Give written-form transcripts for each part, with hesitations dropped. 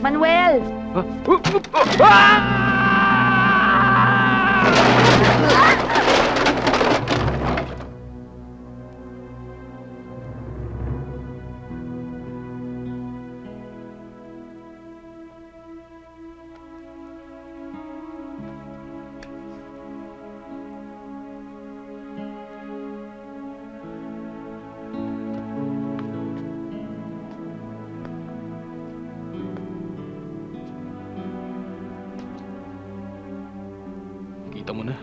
Manuel! Kita mo na.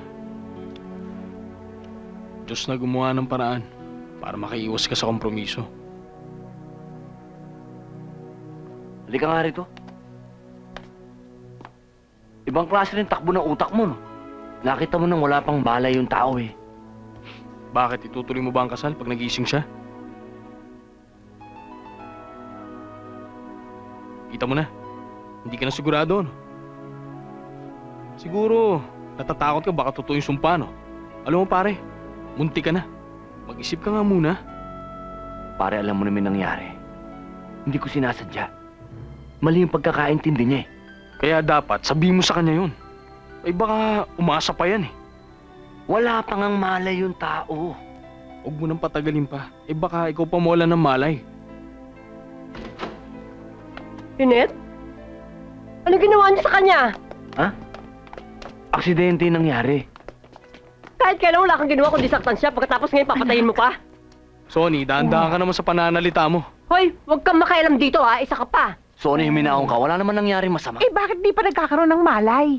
Diyos na gumawa ng paraan para makaiwas ka sa kompromiso. Halika nga rito. Ibang klase rin takbo ng utak mo, no? Nakita mo nang wala pang malay yung tao, eh. Bakit? Itutuloy mo ba ang kasal pag nagising siya? Kita mo na. Hindi ka na sigurado, no? Siguro, natatakot ka baka totoo yung sumpa, no? Alam mo, pare, munti ka na. Mag-isip ka nga muna. Pare, alam mo naman nangyari. Hindi ko sinasadya. Mali yung pagkakaintindi niya, eh. Kaya dapat sabihin mo sa kanya yun. Ay baka umasa pa yan, eh. Wala pang ang malay yung tao. Huwag mo nang patagalin pa. Eh baka ikaw pa mawala ng malay. Lynette? Ano ginawa niyo sa kanya? Ha? Aksidente yung nangyari. Kahit kailan wala kang ginawa kundi saktan siya pagkatapos ngayon papatayin mo pa. Sonny, dahan-dahan ka naman sa pananalita mo. Hoy, huwag kang makialam dito ha, isa ka pa. So, ano huminaon ka? Wala naman nangyari masama. Eh, bakit di pa nagkakaroon ng malay?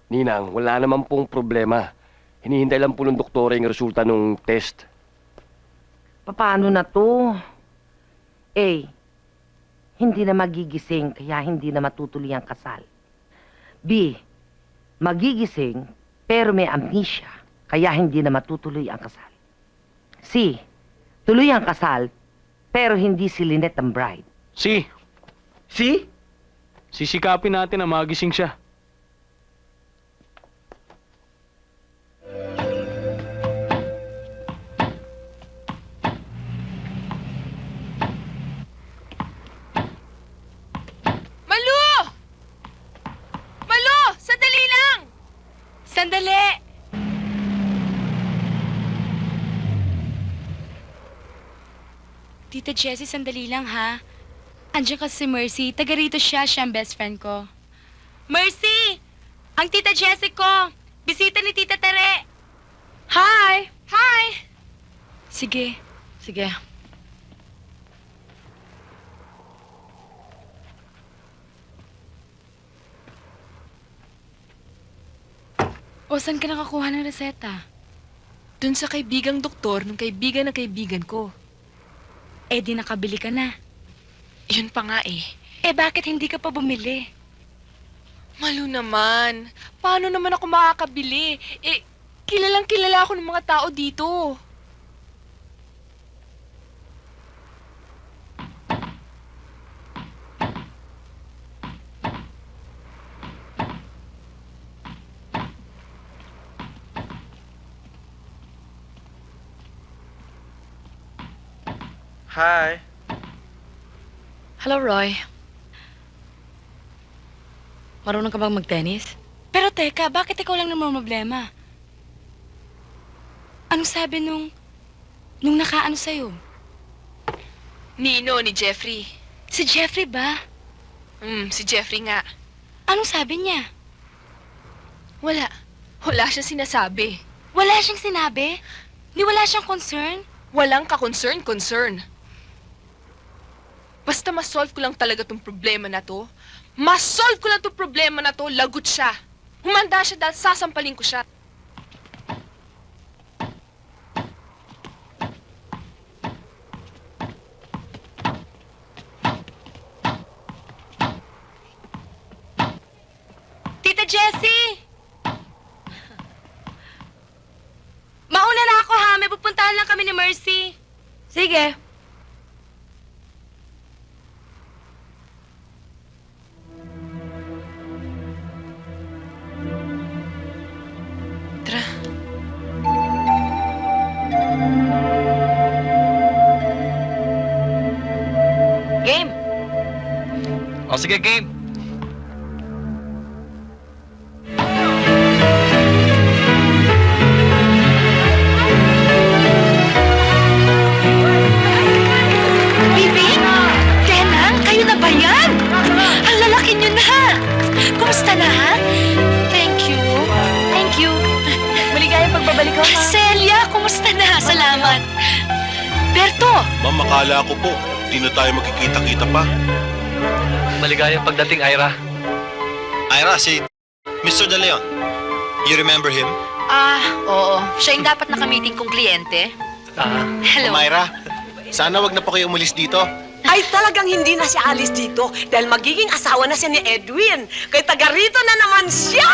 Ninang, wala naman pong problema. Hinihintay lang po ng doktora yung resulta ng test. Paano na to? A. Hindi na magigising kaya hindi na matutuloy ang kasal. B. Magigising pero may amnesia kaya hindi na matutuloy ang kasal. C. Tuloy ang kasal pero hindi si Lynette ang bride. Si, Si? sisikapin natin na magising siya. Malu! Malu! Sandali lang! Sandali! Tita Jessie, sandali lang ha. Andiyan kasi si Mercy. Taga rito siya. Siya ang best friend ko. Mercy! Ang Tita Jessie ko! Bisita ni Tita Tere! Hi! Hi! Sige. Sige. O, saan ka nakakuha ng reseta? Dun sa kaibigang doktor ng kaibigan ng kaibigan ko. Eh, di nakabili ka na. Yun pa nga eh. Eh, bakit hindi ka pa bumili? Malu naman. Paano naman ako makakabili? Eh, kilalang kilala ako ng mga tao dito. Hi. Hello, Roy. Marunong ka bang mag-tennis? Pero teka, bakit ikaw lang naman problema? Anong sabi nung nakaano sa'yo? Nino ni Jeffrey. Si Jeffrey ba? Si Jeffrey nga. Anong sabi niya? Wala. Wala siya sinasabi. Wala siyang sinabi? Di wala siyang concern? Walang ka-concern. Basta ma-solve ko lang talaga tong problema na to. Ma-solve ko lang tong problema na to, lagot siya. Humanda siya dahil sasampalin ko siya. Tita Jessie! Mauna na ako ha, may pupuntahan lang kami ni Mercy. Sige. Tara. Game! O sige, game. makala ko po, di na tayo magkikita-kita pa. Maligayang pagdating, Ira. Ira, si Mr. De Leon. You remember him? Oo. Siya yung dapat nakamiting kong kliyente. Hello. Myra, sana wag na po kayo umalis dito. Ay, talagang hindi na siya alis dito dahil magiging asawa na siya ni Edwin. Kaya taga rito na naman siya!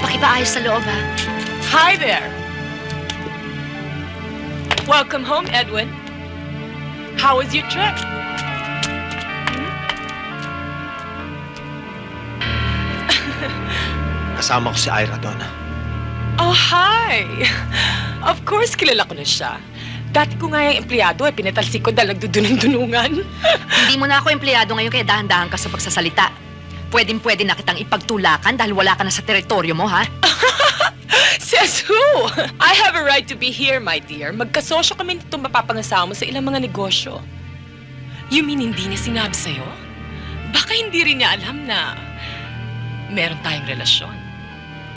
Pakipaayos sa loob, ha? Hi there. Welcome home, Edwin. How was your trip? Kasama ko si Ira doon. Oh, hi! Of course, kilala ko na siya. Dati ko nga yung empleyado, pinatalsik ko dahil nagdudunong-dunungan. Hindi mo na ako empleyado ngayon kaya dahan-dahan ka sa pagsasalita. Pwedeng-pwede na kitang ipagtulakan dahil wala ka na sa teritoryo mo, ha? Says who? I have a right to be here, my dear. Magkasosyo kami nito mapapangasawa mo sa ilang mga negosyo. You mean hindi niya sinabi sa'yo? Baka hindi rin niya alam na meron tayong relasyon.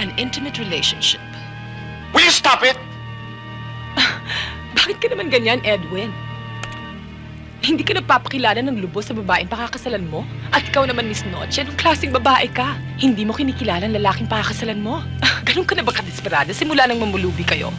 An intimate relationship. Will you stop it? Bakit ka naman ganyan, Edwin? Hindi ka nagpapakilala ng lubos sa babaeng pakakasalan mo? At ikaw naman, Miss Noche, anong klaseng babae ka? Hindi mo kinikilala ang lalaking pakakasalan mo? Ganun ka na ba kadesperada simula nang mamulubi kayo?